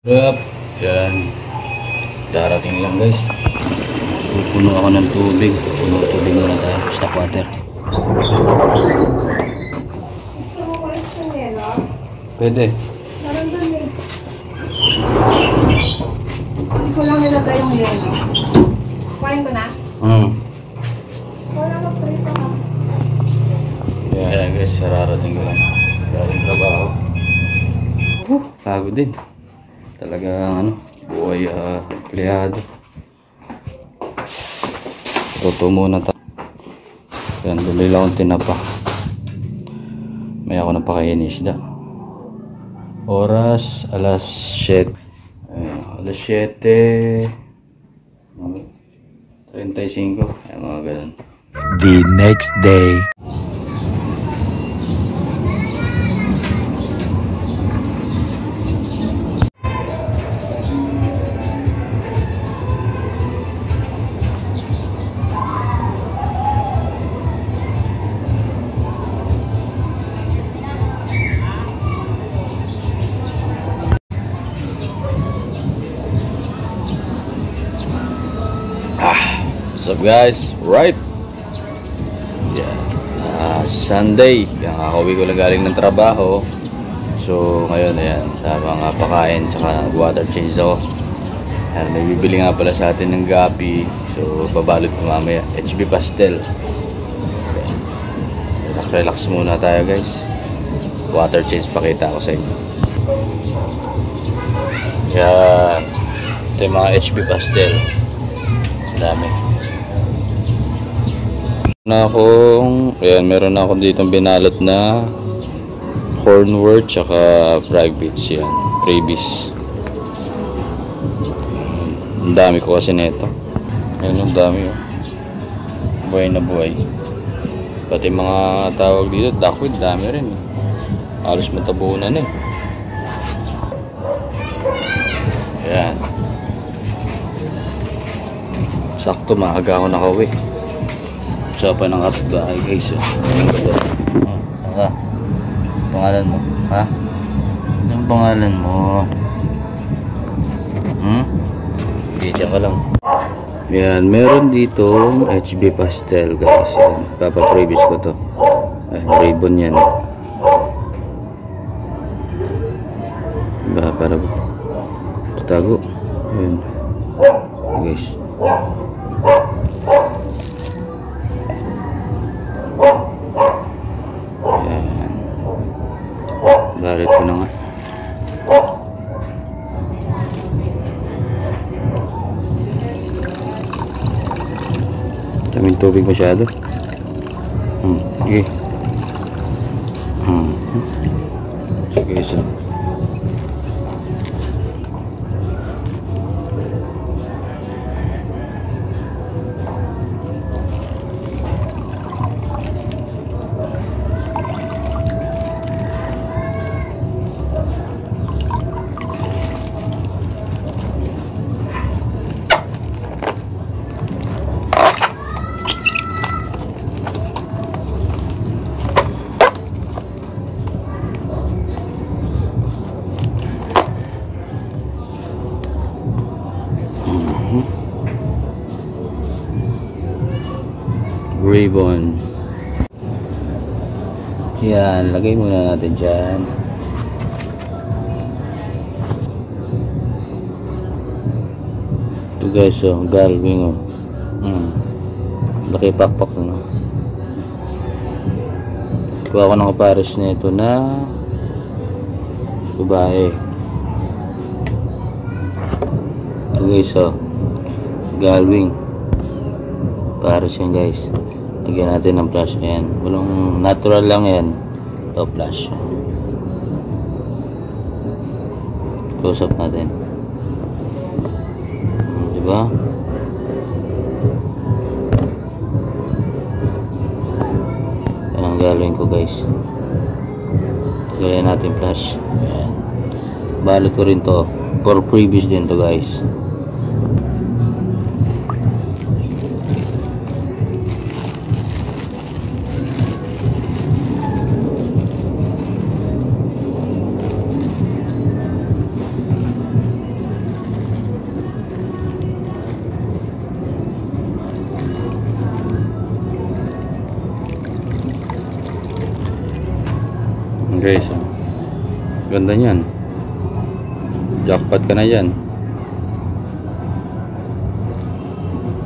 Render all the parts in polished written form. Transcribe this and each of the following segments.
Up, yan. Darating lang guys. Pupuno ako ng tubig. Puno tubig muna tayo. Stock water. Pwede. Meron dun eh. Hindi ko lang nilagay yung yelo. Kuhain ko na? Wala ka prito ka. Yan guys, sararating ko lang. Daring trabaho. Pagod din. Talagang buhay empleyado. Luto muna tayo. Yan, dali lang akong tinapa. May ako napakain isda. Oras, alas 7. Alas 7. 35. Ayan, mga ganun. The next day. What's up guys? Right? Yeah. Sunday. Kakauwi ko lang galing ng trabaho. So ngayon ayan, mga pakain tsaka water change ako. Ayan, may bibili nga pala sa atin ng gapi. So babalot ko mamaya. HB pastel. Relax muna tayo guys. Water change pakita ko sa inyo. Yan. Ito yung mga HB pastel. Dami. Meron na akong ditong binalot na cornwort tsaka fried beets yan, freebies. Ang dami ko kasi nito. Ayun, ang dami oh. Buhay na buhay. Pati mga tawag dito, duckweed, dami rin eh. Halos matabunan eh. Ayan. Sakto, maaga ako nakauwi. Usapan ng kapitbahay guys. Pangalan mo? Ha? Anong pangalan mo? Diyan ka lang. Yan, meron dito HB pastel guys. Yan, papa-previous ko to. Ayan, ribbon yan. Diba, para tatago. Ayan. Guys. Barit ko na nga. Daming tubig masyado. Sige. Sige isa. Ribbon. Yan, lagay muna natin dyan. Ito guys, oh, galwing oh. Laki pakpak no. Kuha ko ng kapares na ito na babae. Ito guys, oh, galwing. Pares yan guys. Lagyan natin ng flash. Ayan, walang natural lang yan. Ito flash. Close up natin. Diba? Yan ang gagawin ko guys. Lagyan natin flash. Ayan. Balot ko rin to. For previous din to guys. Guys, oh. Ganda niyan. Jackpot ka na yan.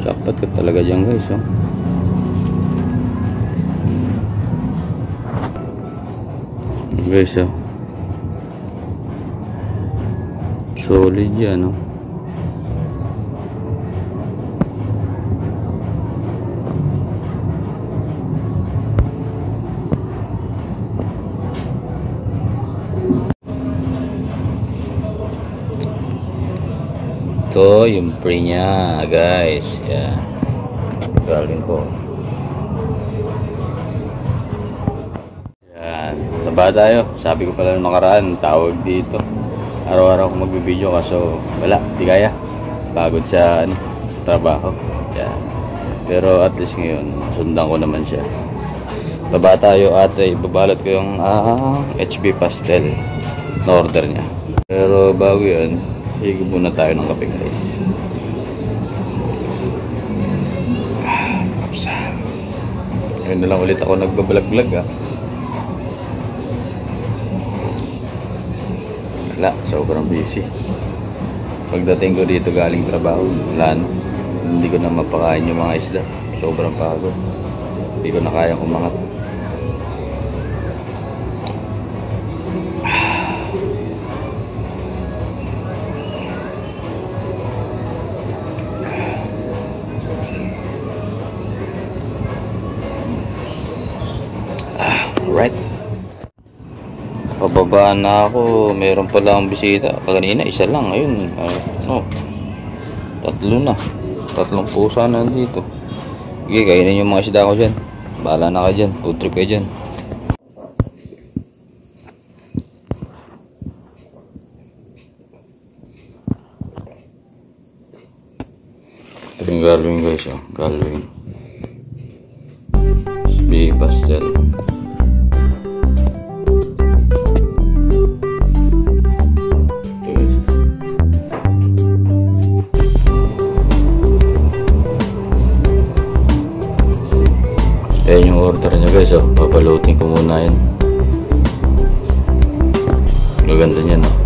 Jackpot ka talaga dyan guys, oh. Guys, oh. Solid yan, oh. Ito yung pre niya guys, yan. Galing ko. Yan, taba tayo. Sabi ko pala nung nakaraan, tawag dito. Araw-araw ko magbibideo kaso wala, di kaya. Pagod sa trabaho. Yan. Pero at least ngayon, sundan ko naman siya. Taba tayo at ibabalot ko yung HB pastel na order niya. Pero bago yun, higop muna tayo ng kape guys. Ngayon na lang ulit ako nagbablog-vlog Wala, sobrang busy. Pagdating ko dito galing trabaho, wala na. Hindi ko na mapakain yung mga isda. Sobrang pagod. Hindi ko na kayang umangat. Right. Pababaan na ako. Meron pala ang bisita. Kanina isa lang. Ayun. Tatlo na. Tatlong pusa na nandito. Sige, kainin yung mga isda ko dyan. Bahala na kayo dyan. Food trip kayo dyan. Ito yung galwing guys. Galwing. HB pastel. Ayan yung order niya guys, papalutin ko muna yan. Maganda niya, no?